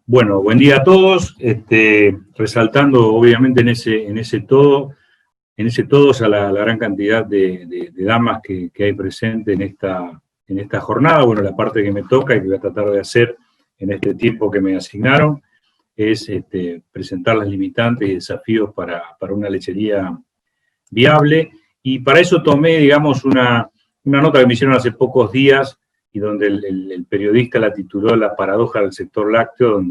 Bueno, buen día a todos. Resaltando obviamente en ese todos a la gran cantidad de damas que hay presente en esta jornada. Bueno, la parte que me toca y que voy a tratar de hacer en este tiempo que me asignaron es presentar las limitantes y desafíos para una lechería viable. Y para eso tomé, digamos, una nota que me hicieron hace pocos días y donde el periodista la tituló La paradoja del sector lácteo,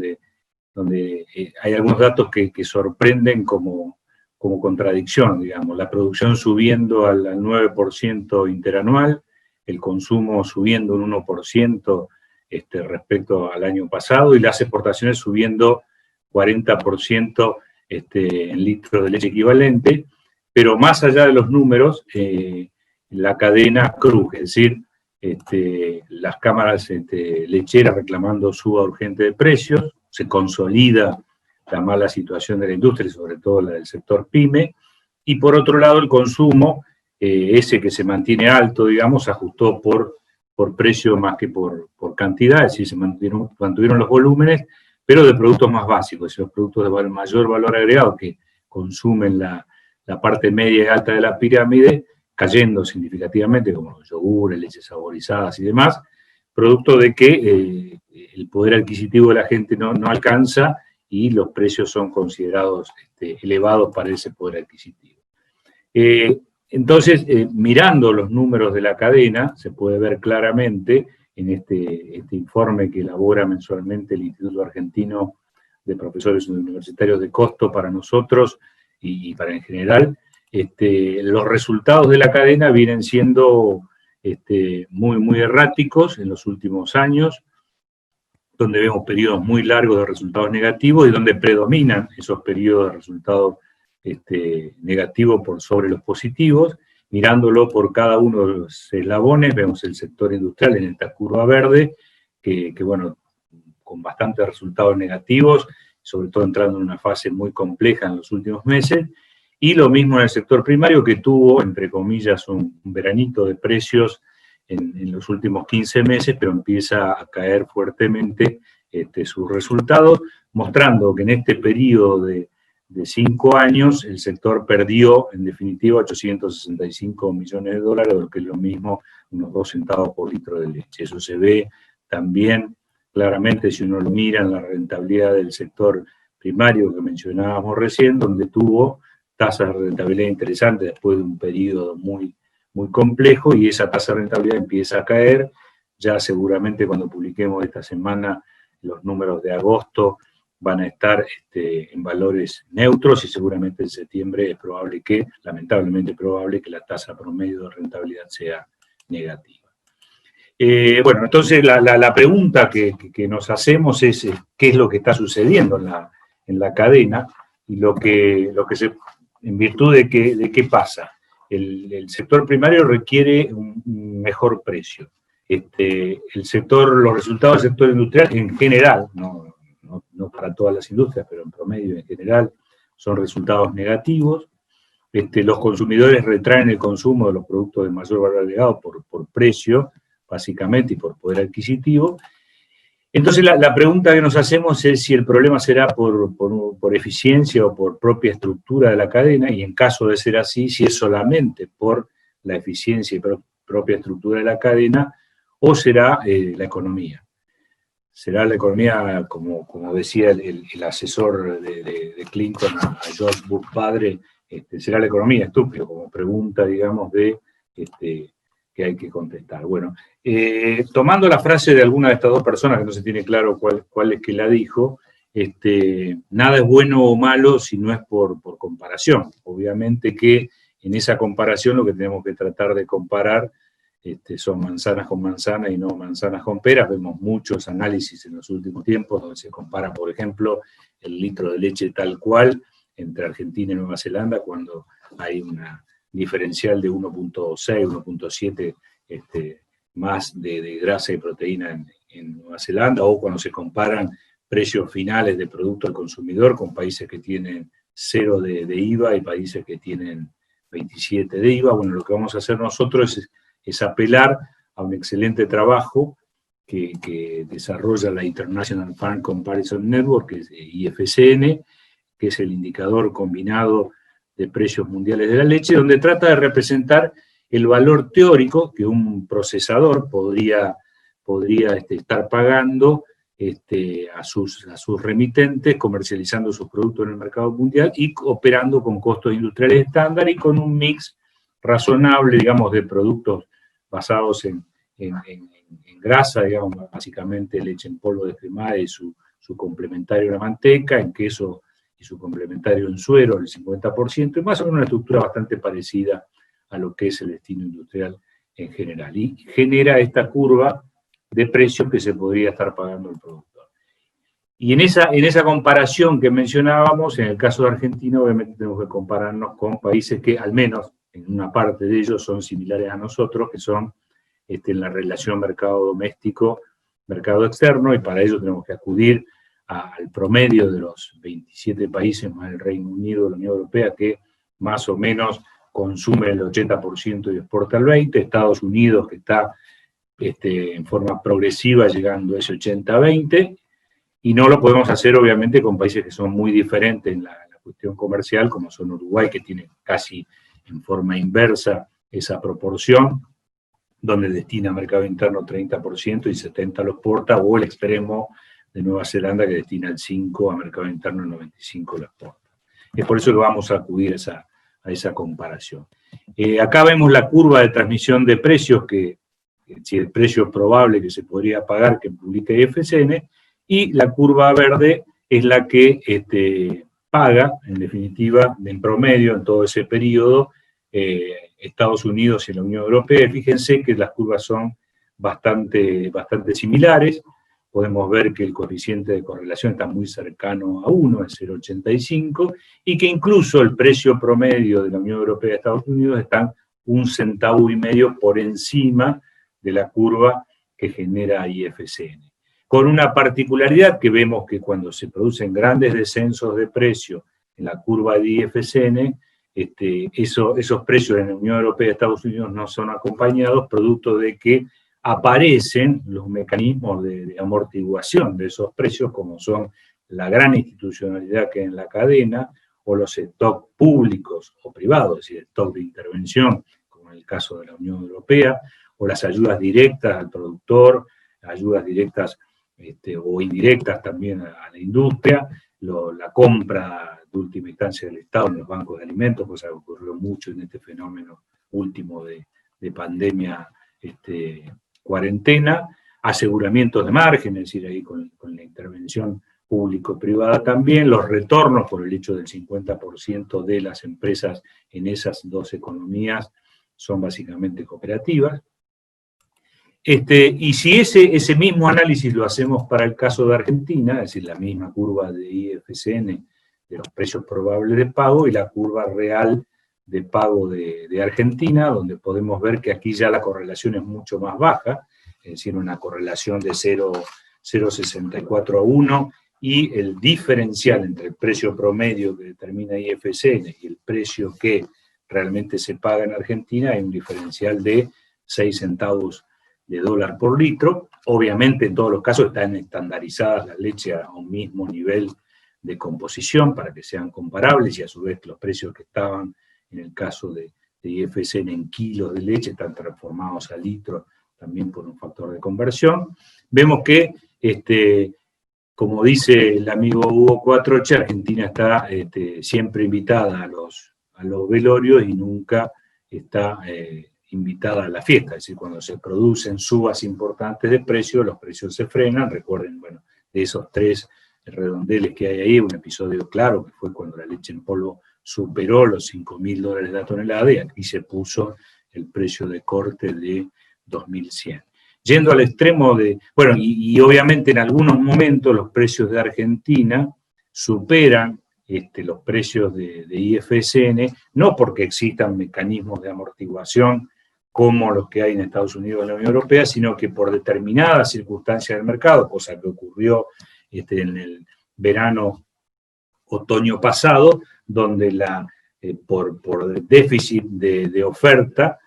donde hay algunos datos que sorprenden como contradicción, digamos. La producción subiendo al 9% interanual, el consumo subiendo un 1% respecto al año pasado y las exportaciones subiendo 40% en litros de leche equivalente, pero más allá de los números, la cadena cruje, es decir, las cámaras lecheras reclamando suba urgente de precios, se consolida la mala situación de la industria, sobre todo la del sector PYME, y por otro lado el consumo, ese que se mantiene alto, digamos, ajustó por precio más que por cantidad, es decir, se mantuvieron los volúmenes, pero de productos más básicos, es decir, los productos de mayor valor agregado que consumen la parte media y alta de la pirámide, cayendo significativamente, como los yogures, leches saborizadas y demás, producto de que el poder adquisitivo de la gente no alcanza y los precios son considerados elevados para ese poder adquisitivo. Entonces, mirando los números de la cadena, se puede ver claramente en este informe que elabora mensualmente el Instituto Argentino de Profesores Universitarios de Costo para nosotros y para en general, los resultados de la cadena vienen siendo muy erráticos en los últimos años, donde vemos periodos muy largos de resultados negativos y donde predominan esos periodos de resultados negativos por sobre los positivos. Mirándolo por cada uno de los eslabones, vemos el sector industrial en esta curva verde, que bueno, con bastantes resultados negativos, sobre todo entrando en una fase muy compleja en los últimos meses, y lo mismo en el sector primario, que tuvo, entre comillas, un veranito de precios en los últimos 15 meses, pero empieza a caer fuertemente sus resultados, mostrando que en este periodo de 5 años el sector perdió, en definitiva, 865 millones de dólares, lo que es lo mismo, unos 2 centavos por litro de leche. Eso se ve también claramente si uno lo mira en la rentabilidad del sector primario que mencionábamos recién, donde tuvo tasas de rentabilidad interesantes después de un periodo muy complejo, y esa tasa de rentabilidad empieza a caer. Ya seguramente cuando publiquemos esta semana los números de agosto van a estar en valores neutros, y seguramente en septiembre es probable que, lamentablemente probable, que la tasa promedio de rentabilidad sea negativa. Bueno, entonces la pregunta que nos hacemos es qué es lo que está sucediendo en la cadena, y lo que se, en virtud de qué pasa. El sector primario requiere un mejor precio. Los resultados del sector industrial en general, no para todas las industrias, pero en promedio en general, son resultados negativos. Los consumidores retraen el consumo de los productos de mayor valor agregado por precio, básicamente, y por poder adquisitivo. Entonces la pregunta que nos hacemos es si el problema será por eficiencia o por propia estructura de la cadena, y en caso de ser así, si es solamente por la eficiencia y propia estructura de la cadena, o será la economía. Será la economía, como decía el asesor de Clinton a George Bush padre, será la economía estúpido, como pregunta, digamos, que hay que contestar. Bueno, tomando la frase de alguna de estas dos personas, que no se tiene claro cuál es que la dijo, nada es bueno o malo si no es por comparación. Obviamente que en esa comparación lo que tenemos que tratar de comparar son manzanas con manzanas y no manzanas con peras. Vemos muchos análisis en los últimos tiempos donde se compara, por ejemplo, el litro de leche tal cual entre Argentina y Nueva Zelanda, cuando hay una diferencial de 1.6, 1.7 más de grasa y proteína en Nueva Zelanda, o cuando se comparan precios finales de producto al consumidor con países que tienen 0 de IVA y países que tienen 27 de IVA. Bueno, lo que vamos a hacer nosotros es apelar a un excelente trabajo que desarrolla la International Farm Comparison Network, que es IFCN, que es el indicador combinado de precios mundiales de la leche, donde trata de representar el valor teórico que un procesador podría estar pagando a sus remitentes, comercializando sus productos en el mercado mundial y operando con costos industriales estándar y con un mix razonable, digamos, de productos basados en grasa, digamos, básicamente leche en polvo descremada y su complementario la manteca, en queso y su complementario en suero, el 50%, y más o menos una estructura bastante parecida a lo que es el destino industrial en general. Y genera esta curva de precios que se podría estar pagando el productor. Y en esa comparación que mencionábamos, en el caso de Argentina, obviamente tenemos que compararnos con países que, al menos en una parte de ellos, son similares a nosotros, que son en la relación mercado doméstico, mercado externo, y para ello tenemos que acudir al promedio de los 27 países más el Reino Unido, la Unión Europea, que más o menos consume el 80% y exporta el 20%, Estados Unidos, que está en forma progresiva llegando a ese 80-20%, y no lo podemos hacer obviamente con países que son muy diferentes en la cuestión comercial, como son Uruguay, que tiene casi en forma inversa esa proporción, donde destina al mercado interno 30% y 70% lo exporta, o el extremo de Nueva Zelanda, que destina el 5% a mercado interno y el 95% lo exporta. Es por eso que vamos a acudir a esa comparación. Acá vemos la curva de transmisión de precios, que si el precio probable que se podría pagar, que publica IFCN, y la curva verde es la que paga, en definitiva, en promedio, en todo ese periodo, Estados Unidos y la Unión Europea. Fíjense que las curvas son bastante similares. Podemos ver que el coeficiente de correlación está muy cercano a 1, es 0,85, y que incluso el precio promedio de la Unión Europea y Estados Unidos está 1,5 centavos por encima de la curva que genera IFCN. Con una particularidad que vemos que cuando se producen grandes descensos de precio en la curva de IFCN, esos precios en la Unión Europea y Estados Unidos no son acompañados, producto de que aparecen los mecanismos de amortiguación de esos precios, como son la gran institucionalidad que hay en la cadena, o los stocks públicos o privados, es decir, stock de intervención, como en el caso de la Unión Europea, o las ayudas directas al productor, ayudas directas o indirectas también a la industria, la compra de última instancia del Estado en los bancos de alimentos, cosa que ocurrió mucho en este fenómeno último de pandemia, cuarentena, aseguramientos de margen, es decir, ahí con la intervención público-privada también, los retornos por el hecho del 50% de las empresas en esas dos economías son básicamente cooperativas. Y si ese mismo análisis lo hacemos para el caso de Argentina, es decir, la misma curva de IFCN de los precios probables de pago y la curva real de pago de Argentina, donde podemos ver que aquí ya la correlación es mucho más baja, es decir, una correlación de 0,64 a 1, y el diferencial entre el precio promedio que determina IFCN y el precio que realmente se paga en Argentina hay un diferencial de 6 centavos de dólar por litro. Obviamente en todos los casos están estandarizadas las leches a un mismo nivel de composición para que sean comparables, y a su vez los precios que estaban en el caso de IFCN en kilos de leche están transformados a litros también por un factor de conversión. Vemos que, como dice el amigo Hugo Cuatroche, Argentina está siempre invitada a los velorios y nunca está invitada a la fiesta, es decir, cuando se producen subas importantes de precios, los precios se frenan. Recuerden, bueno, de esos 3 redondeles que hay ahí, un episodio claro que fue cuando la leche en polvo superó los $5.000 la tonelada, y aquí se puso el precio de corte de 2.100. Yendo al extremo de, bueno, y obviamente en algunos momentos los precios de Argentina superan los precios de IFCN, no porque existan mecanismos de amortiguación como los que hay en Estados Unidos y en la Unión Europea, sino que por determinadas circunstancias del mercado, cosa que ocurrió en el verano-otoño pasado, donde por déficit de oferta,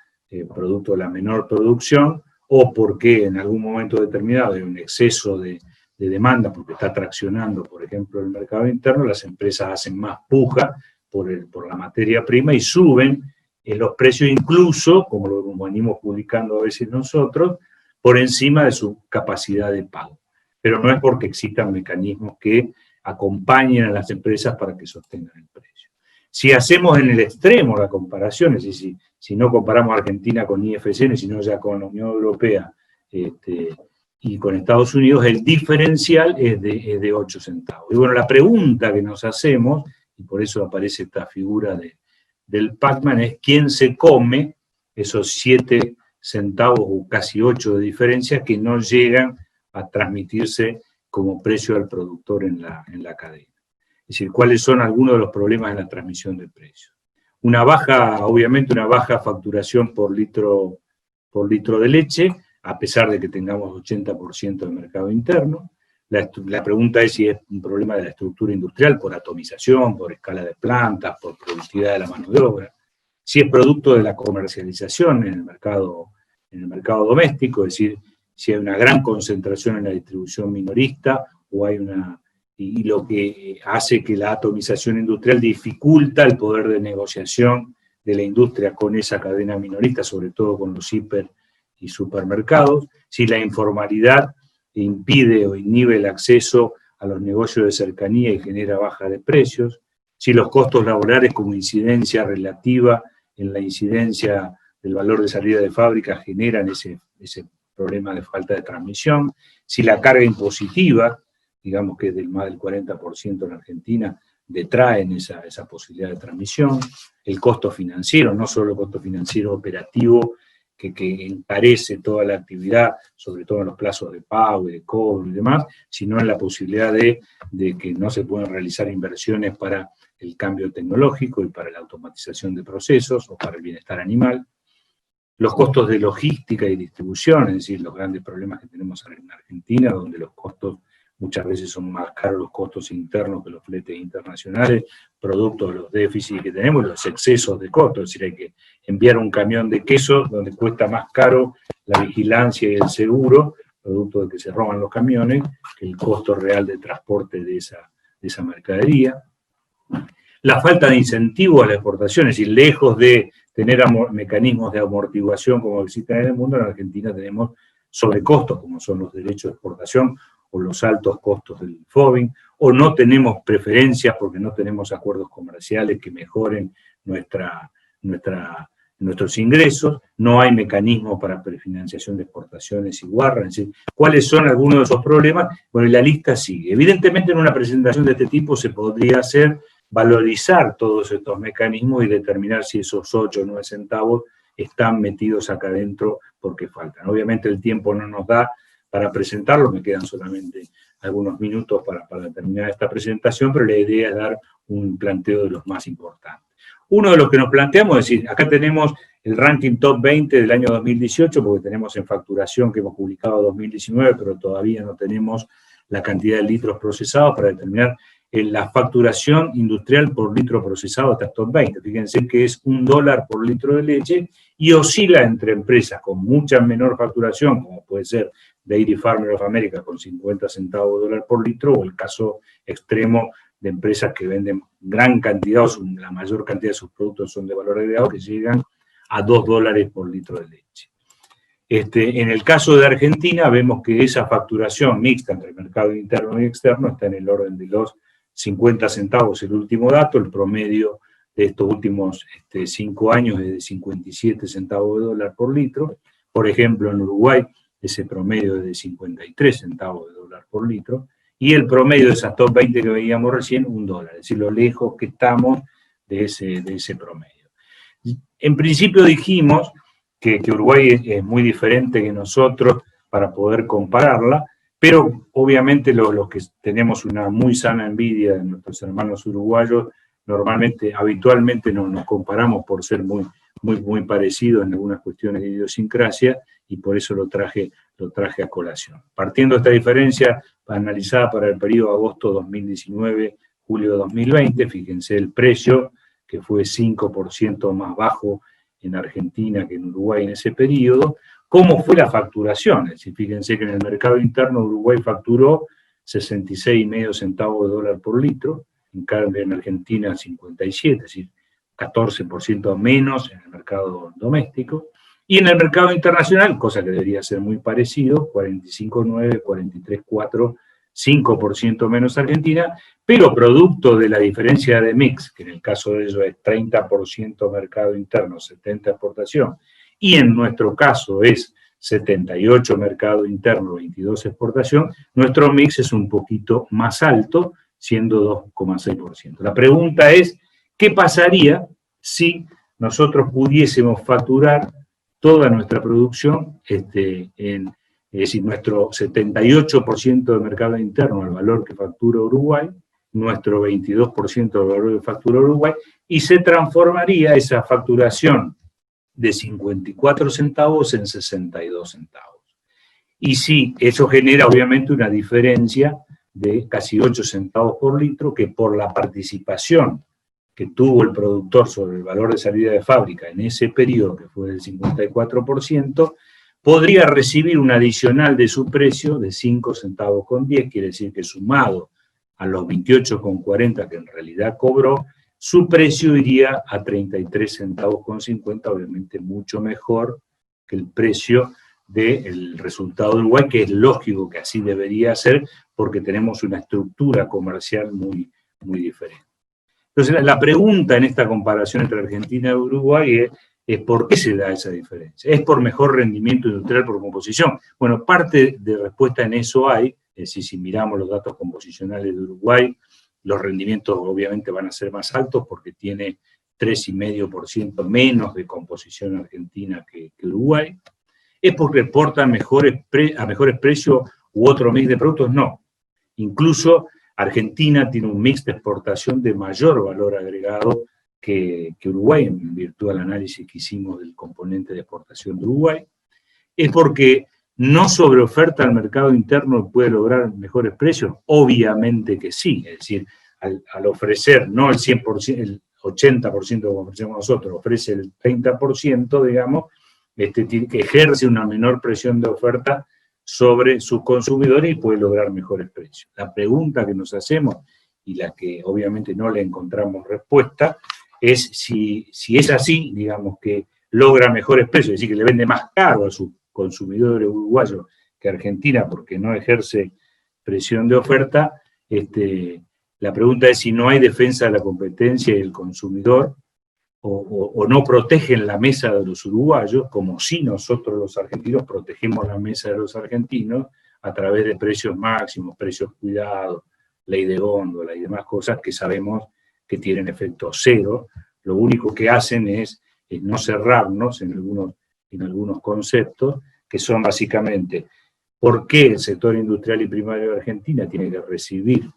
producto de la menor producción, o porque en algún momento determinado hay un exceso de demanda, porque está traccionando, por ejemplo, el mercado interno, las empresas hacen más puja por la materia prima y suben los precios incluso, como lo venimos publicando a veces nosotros, por encima de su capacidad de pago. Pero no es porque existan mecanismos que acompañen a las empresas para que sostengan el precio. Si hacemos en el extremo la comparación, es decir, si no comparamos Argentina con IFC, sino ya con la Unión Europea y con Estados Unidos, el diferencial es de 8 centavos. Y bueno, la pregunta que nos hacemos, y por eso aparece esta figura del Pac-Man, es quién se come esos 7 centavos o casi 8 de diferencia que no llegan a transmitirse como precio al productor en la cadena. Es decir, cuáles son algunos de los problemas en la transmisión de precios. Obviamente una baja facturación por litro de leche, a pesar de que tengamos 80% del mercado interno. La pregunta es si es un problema de la estructura industrial, por atomización, por escala de plantas, por productividad de la mano de obra. Si es producto de la comercialización en el mercado doméstico, es decir, si hay una gran concentración en la distribución minorista o hay y lo que hace que la atomización industrial dificulta el poder de negociación de la industria con esa cadena minorista, sobre todo con los hiper y supermercados, si la informalidad impide o inhibe el acceso a los negocios de cercanía y genera baja de precios, si los costos laborales como incidencia relativa en la incidencia del valor de salida de fábrica generan ese problema de falta de transmisión, si la carga impositiva, digamos que es más del 40% en Argentina, detraen esa posibilidad de transmisión, el costo financiero, no solo el costo financiero operativo que encarece toda la actividad, sobre todo en los plazos de pago y de cobro y demás, sino en la posibilidad de que no se puedan realizar inversiones para el cambio tecnológico y para la automatización de procesos o para el bienestar animal. Los costos de logística y distribución, es decir, los grandes problemas que tenemos en Argentina, donde los costos muchas veces son más caros los costos internos que los fletes internacionales, producto de los déficits que tenemos, los excesos de costos, es decir, hay que enviar un camión de queso donde cuesta más caro la vigilancia y el seguro, producto de que se roban los camiones, que el costo real de transporte de esa mercadería. La falta de incentivo a la exportación, es decir, lejos de tener mecanismos de amortiguación como existen en el mundo, en Argentina tenemos sobrecostos, como son los derechos de exportación, o los altos costos del FOBIN, o no tenemos preferencias porque no tenemos acuerdos comerciales que mejoren nuestros ingresos, no hay mecanismos para prefinanciación de exportaciones y guarras, es decir, ¿cuáles son algunos de esos problemas? Bueno, y la lista sigue. Evidentemente en una presentación de este tipo se podría hacer valorizar todos estos mecanismos y determinar si esos 8 o 9 centavos están metidos acá adentro porque faltan. Obviamente el tiempo no nos da para presentarlo, me quedan solamente algunos minutos para terminar esta presentación, pero la idea es dar un planteo de los más importantes. Uno de los que nos planteamos es decir, acá tenemos el ranking top 20 del año 2018, porque tenemos en facturación que hemos publicado 2019, pero todavía no tenemos la cantidad de litros procesados para determinar la facturación industrial por litro procesado hasta top 20. Fíjense que es $1 por litro de leche y oscila entre empresas con mucha menor facturación, como puede ser Dairy Farmer of America con 50 centavos de dólar por litro, o el caso extremo de empresas que venden gran cantidad, o la mayor cantidad de sus productos son de valor agregado, que llegan a $2 por litro de leche. En el caso de Argentina, vemos que esa facturación mixta entre el mercado interno y externo está en el orden de los 50 centavos, el último dato, el promedio de estos últimos 5 años es de 57 centavos de dólar por litro. Por ejemplo, en Uruguay, ese promedio es de 53 centavos de dólar por litro, y el promedio de esas top 20 que veíamos recién, $1, es decir, lo lejos que estamos de ese promedio. En principio dijimos que Uruguay es muy diferente que nosotros para poder compararla, pero obviamente los que tenemos una muy sana envidia de nuestros hermanos uruguayos, habitualmente nos comparamos por ser muy parecidos en algunas cuestiones de idiosincrasia, y por eso lo traje a colación. Partiendo de esta diferencia analizada para el periodo agosto 2019-julio 2020, fíjense el precio, que fue 5% más bajo en Argentina que en Uruguay en ese periodo, cómo fue la facturación. Es decir, fíjense que en el mercado interno Uruguay facturó 66,5 centavos de dólar por litro, en cambio en Argentina 57, es decir, 14% menos en el mercado doméstico. Y en el mercado internacional, cosa que debería ser muy parecido, 45,9, 43,4, 5% menos Argentina, pero producto de la diferencia de mix, que en el caso de ellos es 30% mercado interno, 70% exportación, y en nuestro caso es 78 mercado interno, 22 exportación, nuestro mix es un poquito más alto, siendo 2,6%. La pregunta es, ¿qué pasaría si nosotros pudiésemos facturar toda nuestra producción es decir, nuestro 78% de mercado interno, el valor que factura Uruguay, nuestro 22% del valor que factura Uruguay, y se transformaría esa facturación de 54 centavos en 62 centavos. Y sí, eso genera obviamente una diferencia de casi 8 centavos por litro, que por la participación que tuvo el productor sobre el valor de salida de fábrica en ese periodo, que fue del 54%, podría recibir un adicional de su precio de 5 centavos con 10, quiere decir que sumado a los 28,40 que en realidad cobró, su precio iría a 33 centavos con 50, obviamente mucho mejor que el precio del resultado de Uruguay, que es lógico que así debería ser, porque tenemos una estructura comercial muy, muy diferente. Entonces, la pregunta en esta comparación entre Argentina y Uruguay es ¿por qué se da esa diferencia? ¿Es por mejor rendimiento industrial por composición? Bueno, parte de respuesta en eso hay, es decir, si miramos los datos composicionales de Uruguay, los rendimientos obviamente van a ser más altos porque tiene 3,5% menos de composición argentina que Uruguay. ¿Es porque exporta a mejores precios u otro mix de productos? No. Incluso Argentina tiene un mix de exportación de mayor valor agregado que Uruguay, en virtud del análisis que hicimos del componente de exportación de Uruguay. ¿Es porque no sobreoferta al mercado interno y puede lograr mejores precios? Obviamente que sí. Es decir, al ofrecer no el 100%, el 80% como ofrecemos nosotros, ofrece el 30%, digamos, que ejerce una menor presión de oferta sobre sus consumidores y puede lograr mejores precios. La pregunta que nos hacemos, y la que obviamente no le encontramos respuesta, es si es así, digamos, que logra mejores precios, es decir, que le vende más caro a sus consumidores uruguayos que Argentina porque no ejerce presión de oferta, la pregunta es si no hay defensa de la competencia y el consumidor, o no protegen la mesa de los uruguayos, como si nosotros los argentinos protegemos la mesa de los argentinos a través de precios máximos, precios cuidados, ley de góndola y demás cosas que sabemos que tienen efecto cero. Lo único que hacen es no cerrarnos en algunos conceptos, que son básicamente por qué el sector industrial y primario de Argentina tiene que recibir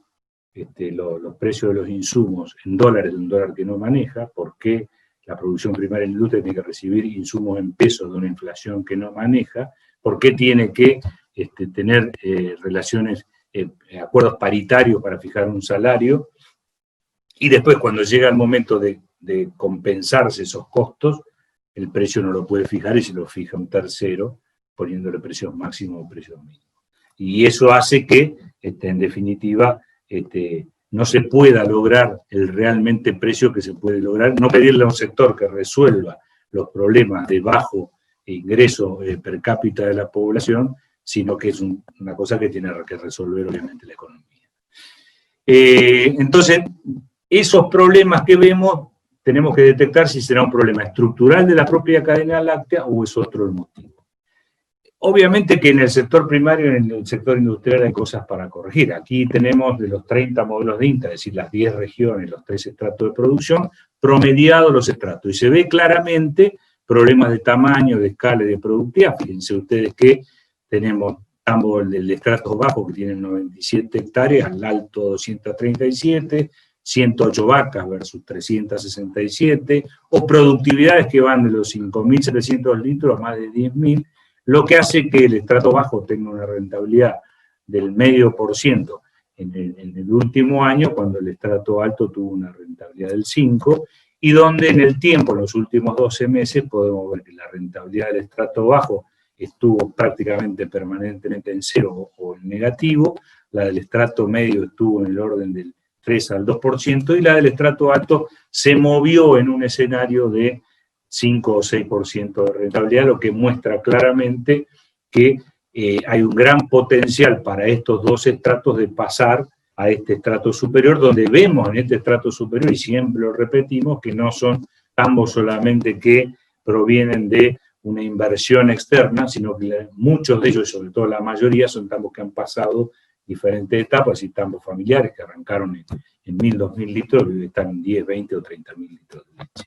los precios de los insumos en dólares de un dólar que no maneja, por qué la producción primaria de la industria tiene que recibir insumos en pesos de una inflación que no maneja, por qué tiene que tener acuerdos paritarios para fijar un salario, y después cuando llega el momento de compensarse esos costos, el precio no lo puede fijar y se lo fija un tercero, poniéndole precios máximos o precios mínimos. Y eso hace que, en definitiva, no se pueda lograr el realmente precio que se puede lograr, no pedirle a un sector que resuelva los problemas de bajo ingreso per cápita de la población, sino que es una cosa que tiene que resolver obviamente la economía. Entonces, esos problemas que vemos, tenemos que detectar si será un problema estructural de la propia cadena láctea o es otro el motivo. Obviamente que en el sector primario y en el sector industrial hay cosas para corregir. Aquí tenemos de los 30 modelos de INTA, es decir, las 10 regiones, los 3 estratos de producción, promediados los estratos. Y se ve claramente problemas de tamaño, de escala y de productividad. Fíjense ustedes que tenemos ambos el de estratos bajos que tienen 97 hectáreas, al alto 237, 108 vacas versus 367, o productividades que van de los 5.700 litros a más de 10.000, lo que hace que el estrato bajo tenga una rentabilidad del 0,5% en el último año, cuando el estrato alto tuvo una rentabilidad del 5%, y donde en el tiempo, en los últimos 12 meses, podemos ver que la rentabilidad del estrato bajo estuvo prácticamente permanentemente en cero o en negativo, la del estrato medio estuvo en el orden del 3 al 2%, y la del estrato alto se movió en un escenario de 5 o 6% de rentabilidad, lo que muestra claramente que hay un gran potencial para estos dos estratos de pasar a este estrato superior, donde vemos en este estrato superior, y siempre lo repetimos, que no son tambos solamente que provienen de una inversión externa, sino que muchos de ellos, y sobre todo la mayoría, son tambos que han pasado diferentes etapas, y tambos familiares que arrancaron en 1.000, 2.000 litros, y están en 10, 20 o 30.000 litros de leche.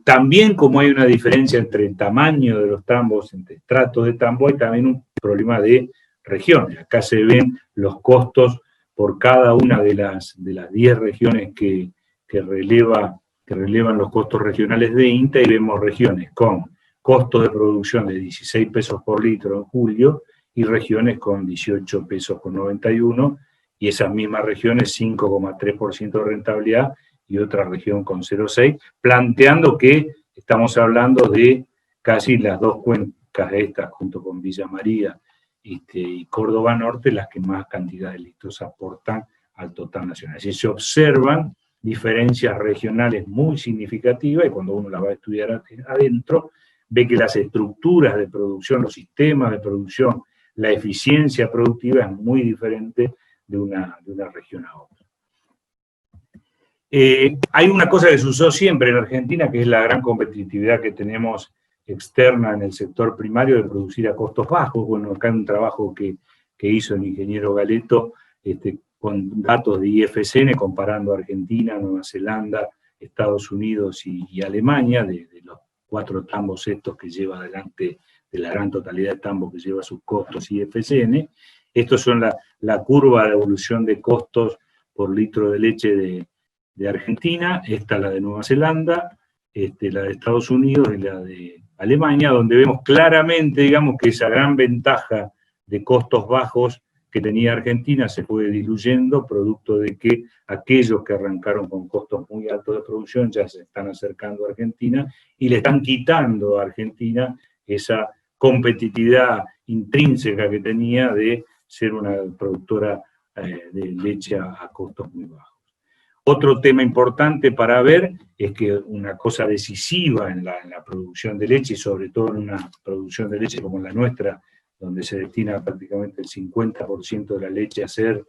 También, como hay una diferencia entre el tamaño de los tambos, entre estratos de tambo, hay también un problema de regiones. Acá se ven los costos por cada una de las 10 regiones que relevan los costos regionales de INTA, y vemos regiones con costo de producción de 16 pesos por litro en julio, y regiones con 18 pesos con 91, y esas mismas regiones 5,3% de rentabilidad, y otra región con 0,6, planteando que estamos hablando de casi las dos cuencas estas, junto con Villa María y Córdoba Norte, las que más cantidad de litros aportan al total nacional. Así se observan diferencias regionales muy significativas, y cuando uno las va a estudiar adentro, ve que las estructuras de producción, los sistemas de producción, la eficiencia productiva es muy diferente de una región a otra. Hay una cosa que se usó siempre en Argentina, que es la gran competitividad que tenemos externa en el sector primario de producir a costos bajos. Bueno, acá hay un trabajo que hizo el ingeniero Galeto con datos de IFCN, comparando Argentina, Nueva Zelanda, Estados Unidos y Alemania, de los 4 tambos estos que lleva adelante, de la gran totalidad de tambos que lleva sus costos IFCN. Estos son la curva de evolución de costos por litro de leche de Argentina, esta la de Nueva Zelanda, la de Estados Unidos y la de Alemania, donde vemos claramente, digamos, que esa gran ventaja de costos bajos que tenía Argentina se fue diluyendo, producto de que aquellos que arrancaron con costos muy altos de producción ya se están acercando a Argentina y le están quitando a Argentina esa competitividad intrínseca que tenía de ser una productora de leche a costos muy bajos. Otro tema importante para ver es que una cosa decisiva en la producción de leche, y sobre todo en una producción de leche como la nuestra, donde se destina prácticamente el 50% de la leche a hacer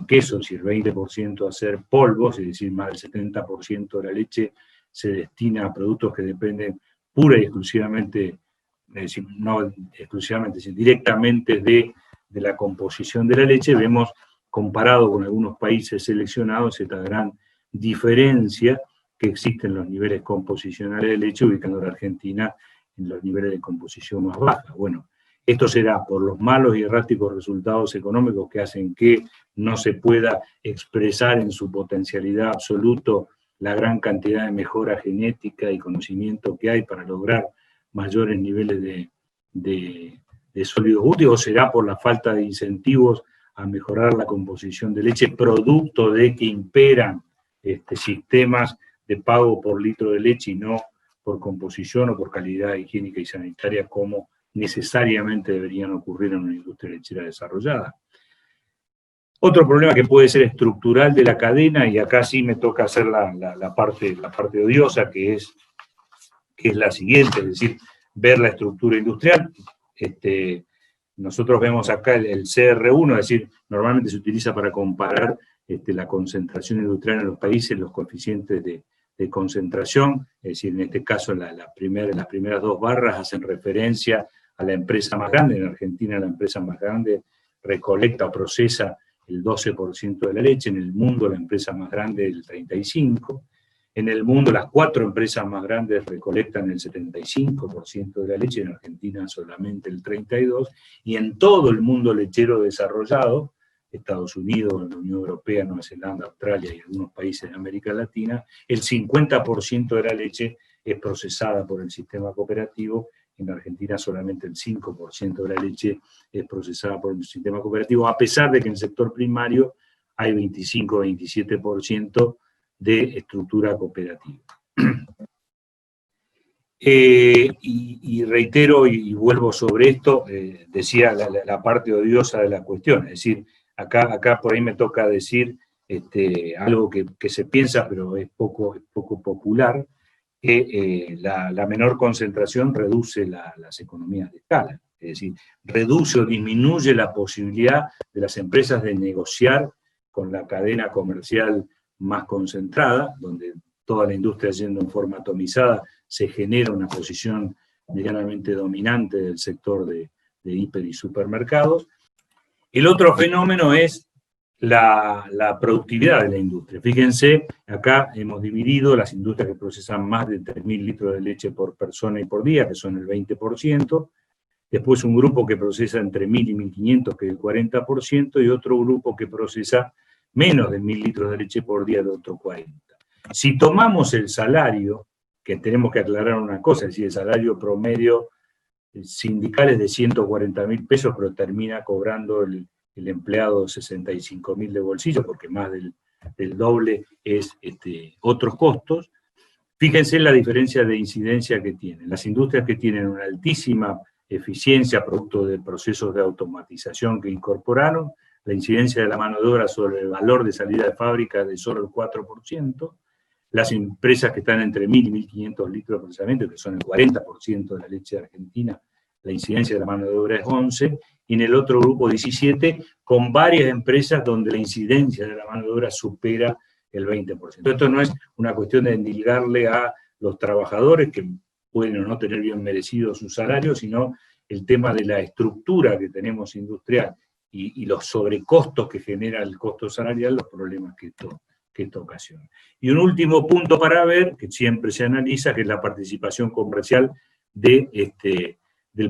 quesos y el 20% a hacer polvos, es decir, más del 70% de la leche se destina a productos que dependen pura y exclusivamente, es decir, no exclusivamente, sino directamente de la composición de la leche. Vemos, comparado con algunos países seleccionados, esta gran diferencia que existe en los niveles composicionales de leche, ubicando a la Argentina en los niveles de composición más baja. Bueno, esto será por los malos y erráticos resultados económicos que hacen que no se pueda expresar en su potencialidad absoluto la gran cantidad de mejora genética y conocimiento que hay para lograr mayores niveles de sólidos útiles, o será por la falta de incentivos a mejorar la composición de leche, producto de que imperan sistemas de pago por litro de leche y no por composición o por calidad higiénica y sanitaria, como necesariamente deberían ocurrir en una industria lechera desarrollada. Otro problema que puede ser estructural de la cadena, y acá sí me toca hacer la parte odiosa, que es la siguiente, es decir, ver la estructura industrial. Nosotros vemos acá el CR1, es decir, normalmente se utiliza para comparar la concentración industrial en los países, los coeficientes de concentración, es decir, en este caso las primeras 2 barras hacen referencia a la empresa más grande. En Argentina la empresa más grande recolecta o procesa el 12% de la leche, en el mundo la empresa más grande el 35%, en el mundo las 4 empresas más grandes recolectan el 75% de la leche, en Argentina solamente el 32%, y en todo el mundo lechero desarrollado, Estados Unidos, la Unión Europea, Nueva Zelanda, Australia y algunos países de América Latina, el 50% de la leche es procesada por el sistema cooperativo. En Argentina solamente el 5% de la leche es procesada por el sistema cooperativo, a pesar de que en el sector primario hay 25-27% de estructura cooperativa. Y reitero y vuelvo sobre esto, decía la parte odiosa de la cuestión, es decir, acá por ahí me toca decir algo que se piensa, pero es poco popular, que la menor concentración reduce las economías de escala, es decir, reduce o disminuye la posibilidad de las empresas de negociar con la cadena comercial más concentrada, donde toda la industria yendo en forma atomizada, se genera una posición medianamente dominante del sector de hiper y supermercados. El otro fenómeno es la productividad de la industria. Fíjense, acá hemos dividido las industrias que procesan más de 3.000 litros de leche por persona y por día, que son el 20%, después un grupo que procesa entre 1.000 y 1.500, que es el 40%, y otro grupo que procesa menos de 1.000 litros de leche por día, de otro 40%. Si tomamos el salario, que tenemos que aclarar una cosa, es decir, el salario promedio sindical es de 140.000 pesos, pero termina cobrando el empleado 65.000 de bolsillo, porque más del doble es otros costos. Fíjense en la diferencia de incidencia que tienen. Las industrias que tienen una altísima eficiencia producto de procesos de automatización que incorporaron, la incidencia de la mano de obra sobre el valor de salida de fábrica es de solo el 4%, las empresas que están entre 1.000 y 1.500 litros de procesamiento, que son el 40% de la leche de Argentina, la incidencia de la mano de obra es 11%, y en el otro grupo 17%, con varias empresas donde la incidencia de la mano de obra supera el 20%. Esto no es una cuestión de endilgarle a los trabajadores, que pueden o no tener bien merecido su salario, sino el tema de la estructura que tenemos industrial y los sobrecostos que genera el costo salarial, los problemas que esto ocasiona. Y un último punto para ver, que siempre se analiza, que es la participación comercial del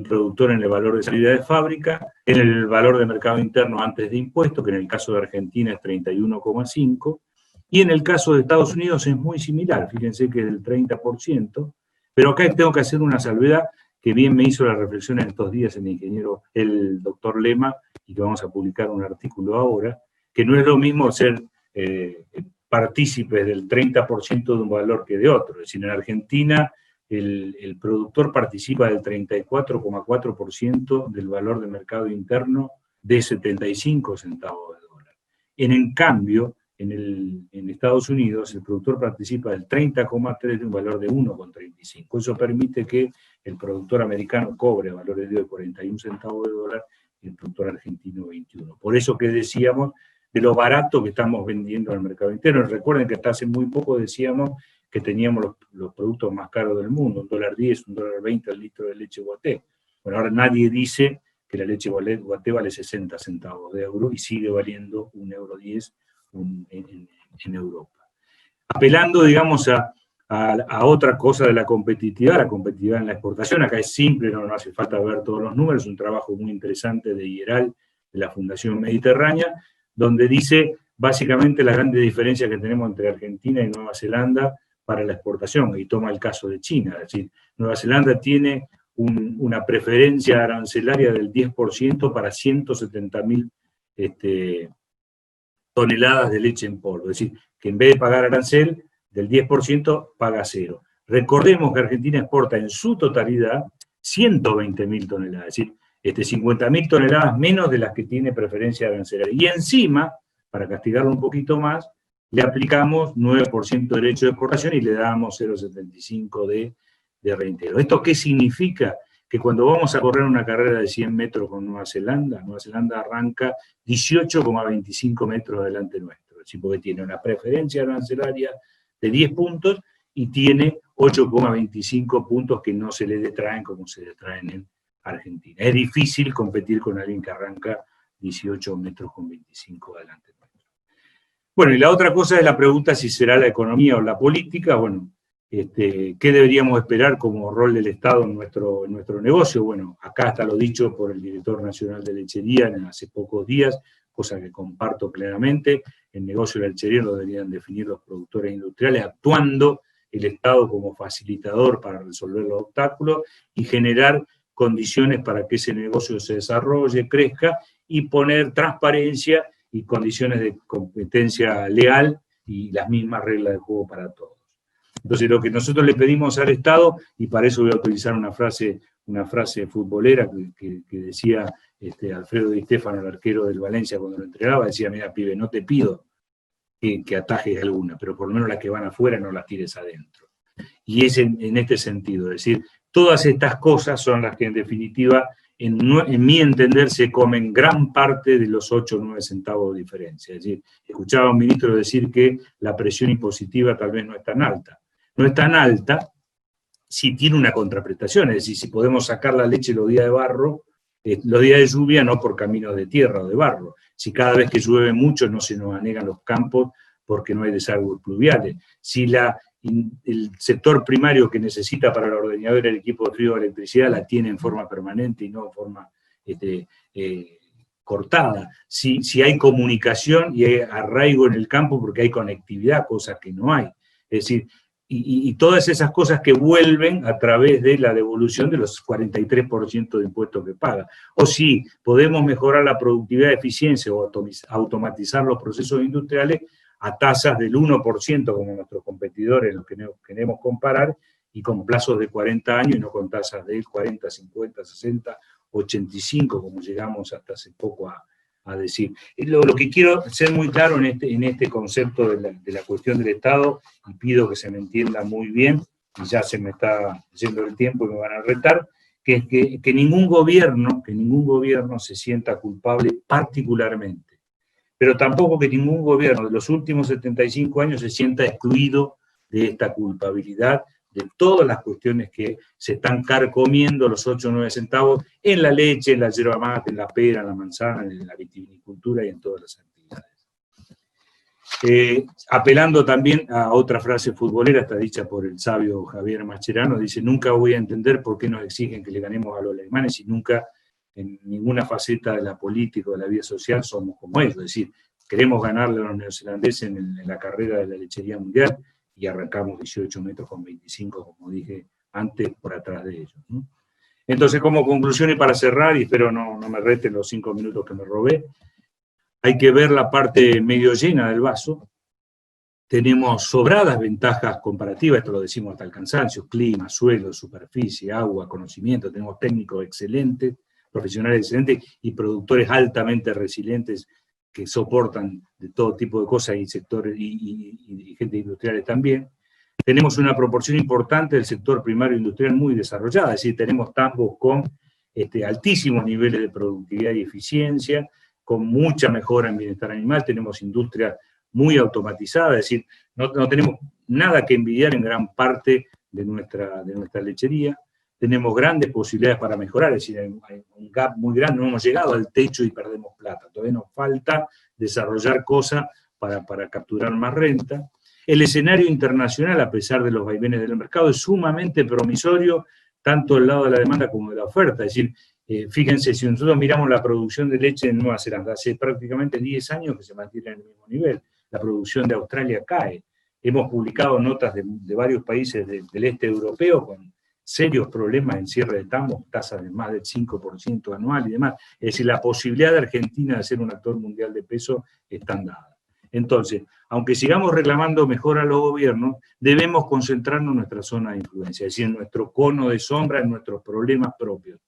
productor en el valor de salida de fábrica, en el valor de mercado interno antes de impuestos, que en el caso de Argentina es 31,5%, y en el caso de Estados Unidos es muy similar, fíjense que es del 30%, pero acá tengo que hacer una salvedad, que bien me hizo la reflexión en estos días el doctor Lema, y que vamos a publicar un artículo ahora, que no es lo mismo ser partícipes del 30% de un valor que de otro. Es decir, en Argentina el productor participa del 34,4% del valor de mercado interno de 75 centavos de dólar. En cambio, en Estados Unidos, el productor participa del 30,3% de un valor de 1,35. Eso permite que el productor americano cobre a valores de 41 centavos de dólar y el productor argentino 21. Por eso que decíamos de lo barato que estamos vendiendo al mercado interno. Recuerden que hasta hace muy poco decíamos que teníamos los productos más caros del mundo, $1.10, $1.20 el litro de leche Guaté. Bueno, ahora nadie dice que la leche Guaté vale 60 centavos de euro y sigue valiendo €1.10 en Europa. Apelando, digamos, a otra cosa de la competitividad en la exportación. Acá es simple, no hace falta ver todos los números, es un trabajo muy interesante de IERAL, de la Fundación Mediterránea, donde dice básicamente la grande diferencia que tenemos entre Argentina y Nueva Zelanda para la exportación, y toma el caso de China. Es decir, Nueva Zelanda tiene una preferencia arancelaria del 10% para 170.000 toneladas de leche en polvo. Es decir, que en vez de pagar arancel, del 10% paga cero. Recordemos que Argentina exporta en su totalidad 120.000 toneladas, es decir, 50.000 toneladas menos de las que tiene preferencia arancelaria. Y encima, para castigarlo un poquito más, le aplicamos 9% de derecho de exportación y le damos 0,75 de reintegro. ¿Esto qué significa? Que cuando vamos a correr una carrera de 100 metros con Nueva Zelanda arranca 18,25 metros adelante nuestro, es decir, porque tiene una preferencia arancelaria de 10 puntos y tiene 8,25 puntos que no se le detraen como se detraen en Argentina. Es difícil competir con alguien que arranca 18 metros con 25 adelante nuestro. Bueno, y la otra cosa es la pregunta si será la economía o la política. Bueno, ¿qué deberíamos esperar como rol del Estado en nuestro negocio? Bueno, acá está lo dicho por el director nacional de lechería hace pocos días, cosa que comparto plenamente. El negocio de la lechería lo deberían definir los productores industriales, actuando el Estado como facilitador para resolver los obstáculos y generar condiciones para que ese negocio se desarrolle, crezca, y poner transparencia y condiciones de competencia leal y las mismas reglas de juego para todos. Entonces, lo que nosotros le pedimos al Estado, y para eso voy a utilizar una frase futbolera que decía Alfredo Di Stéfano, el arquero del Valencia, cuando lo entregaba, decía: mira, pibe, no te pido que atajes alguna, pero por lo menos las que van afuera no las tires adentro. Y es en este sentido, es decir, todas estas cosas son las que en definitiva, en mi entender, se comen gran parte de los 8 o 9 centavos de diferencia. Es decir, escuchaba a un ministro decir que la presión impositiva tal vez no es tan alta. No es tan alta si tiene una contraprestación, es decir, si podemos sacar la leche los días de barro, los días de lluvia no por caminos de tierra o de barro. Si cada vez que llueve mucho no se nos anegan los campos porque no hay desagües pluviales. Si el sector primario que necesita para la ordeñadora el equipo de frío de electricidad la tiene en forma permanente y no en forma cortada. Si hay comunicación y hay arraigo en el campo porque hay conectividad, cosa que no hay. Es decir, y todas esas cosas que vuelven a través de la devolución de los 43% de impuestos que paga. O si podemos mejorar la productividad y eficiencia o automatizar los procesos industriales a tasas del 1%, como nuestros competidores, los que queremos comparar, y con plazos de 40 años y no con tasas de 40, 50, 60, 85, como llegamos hasta hace poco a decir. Lo que quiero ser muy claro en este concepto de la cuestión del Estado, y pido que se me entienda muy bien, y ya se me está yendo el tiempo y me van a retar, que es que ningún gobierno se sienta culpable particularmente, pero tampoco que ningún gobierno de los últimos 75 años se sienta excluido de esta culpabilidad, de todas las cuestiones que se están carcomiendo los 8 o 9 centavos en la leche, en la yerba mate, en la pera, en la manzana, en la vitivinicultura y en todas las actividades. Apelando también a otra frase futbolera, está dicha por el sabio Javier Mascherano, dice: nunca voy a entender por qué nos exigen que le ganemos a los alemanes y nunca en ninguna faceta de la política o de la vida social somos como ellos. Es decir, queremos ganarle a los neozelandeses en la carrera de la lechería mundial y arrancamos 18 metros con 25, como dije antes, por atrás de ellos, ¿no? Entonces, como conclusión y para cerrar, y espero no me reten los 5 minutos que me robé, hay que ver la parte medio llena del vaso. Tenemos sobradas ventajas comparativas, esto lo decimos hasta el cansancio: clima, suelo, superficie, agua, conocimiento. Tenemos técnicos excelentes, profesionales excelentes y productores altamente resilientes que soportan de todo tipo de cosas, y sectores y gente industriales también. Tenemos una proporción importante del sector primario industrial muy desarrollada, es decir, tenemos tambos con altísimos niveles de productividad y eficiencia, con mucha mejora en bienestar animal. Tenemos industria muy automatizada, es decir, no tenemos nada que envidiar en gran parte de nuestra lechería. Tenemos grandes posibilidades para mejorar, es decir, hay un gap muy grande, no hemos llegado al techo y perdemos plata. Todavía nos falta desarrollar cosas para capturar más renta. El escenario internacional, a pesar de los vaivenes del mercado, es sumamente promisorio, tanto del lado de la demanda como de la oferta. Es decir, fíjense, si nosotros miramos la producción de leche en Nueva Zelanda, hace prácticamente 10 años que se mantiene en el mismo nivel. La producción de Australia cae. Hemos publicado notas de varios países del este europeo con serios problemas en cierre de tambos, tasas de más del 5% anual y demás. Es decir, la posibilidad de Argentina de ser un actor mundial de peso están dadas. Entonces, aunque sigamos reclamando mejora a los gobiernos, debemos concentrarnos en nuestra zona de influencia, es decir, en nuestro cono de sombra, en nuestros problemas propios.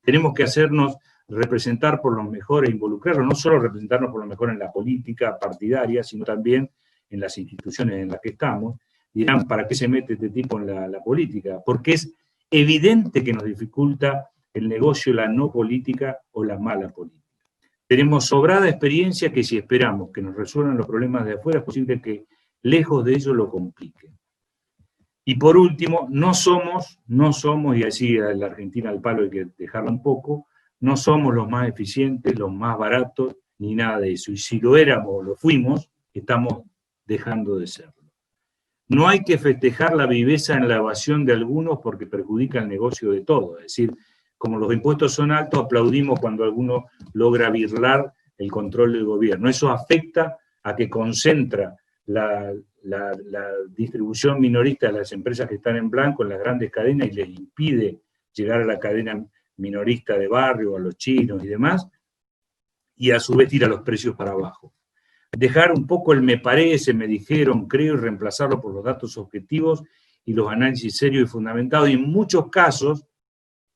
Tenemos que hacernos representar por los mejores, involucrarnos, no solo representarnos por lo mejor en la política partidaria, sino también en las instituciones en las que estamos. Dirán: ¿para qué se mete este tipo en la política? Porque es evidente que nos dificulta el negocio, la no política o la mala política. Tenemos sobrada experiencia que, si esperamos que nos resuelvan los problemas de afuera, es posible que lejos de ello lo compliquen. Y por último, no somos, y así a la Argentina al palo hay que dejarla un poco, no somos los más eficientes, los más baratos, ni nada de eso. Y si lo éramos o lo fuimos, estamos dejando de serlo. No hay que festejar la viveza en la evasión de algunos porque perjudica el negocio de todos. Es decir, como los impuestos son altos, aplaudimos cuando alguno logra birlar el control del gobierno. Eso afecta a que concentra la distribución minorista de las empresas que están en blanco en las grandes cadenas y les impide llegar a la cadena minorista de barrio, a los chinos y demás, y a su vez tira los precios para abajo. Dejar un poco el me parece, me dijeron, creo, y reemplazarlo por los datos objetivos y los análisis serios y fundamentados, y en muchos casos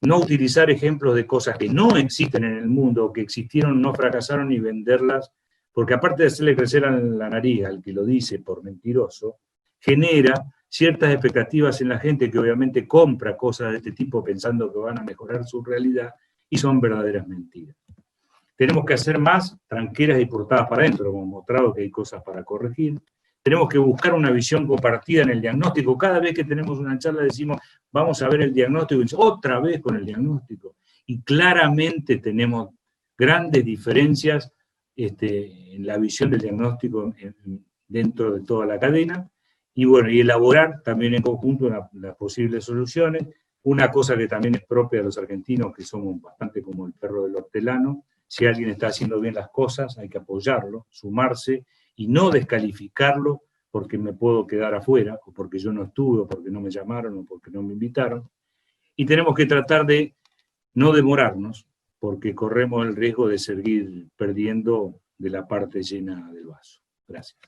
no utilizar ejemplos de cosas que no existen en el mundo, o que existieron, no fracasaron, y venderlas, porque aparte de hacerle crecer la nariz al que lo dice por mentiroso, genera ciertas expectativas en la gente que obviamente compra cosas de este tipo pensando que van a mejorar su realidad, y son verdaderas mentiras. Tenemos que hacer más tranqueras y portadas para adentro, como mostrado que hay cosas para corregir. Tenemos que buscar una visión compartida en el diagnóstico. Cada vez que tenemos una charla decimos, vamos a ver el diagnóstico, y otra vez con el diagnóstico. Y claramente tenemos grandes diferencias en la visión del diagnóstico dentro de toda la cadena. Y bueno, y elaborar también en conjunto las posibles soluciones. Una cosa que también es propia de los argentinos, que somos bastante como el perro del hortelano. Si alguien está haciendo bien las cosas, hay que apoyarlo, sumarse, y no descalificarlo porque me puedo quedar afuera, o porque yo no estuve, o porque no me llamaron, o porque no me invitaron. Y tenemos que tratar de no demorarnos, porque corremos el riesgo de seguir perdiendo de la parte llena del vaso. Gracias.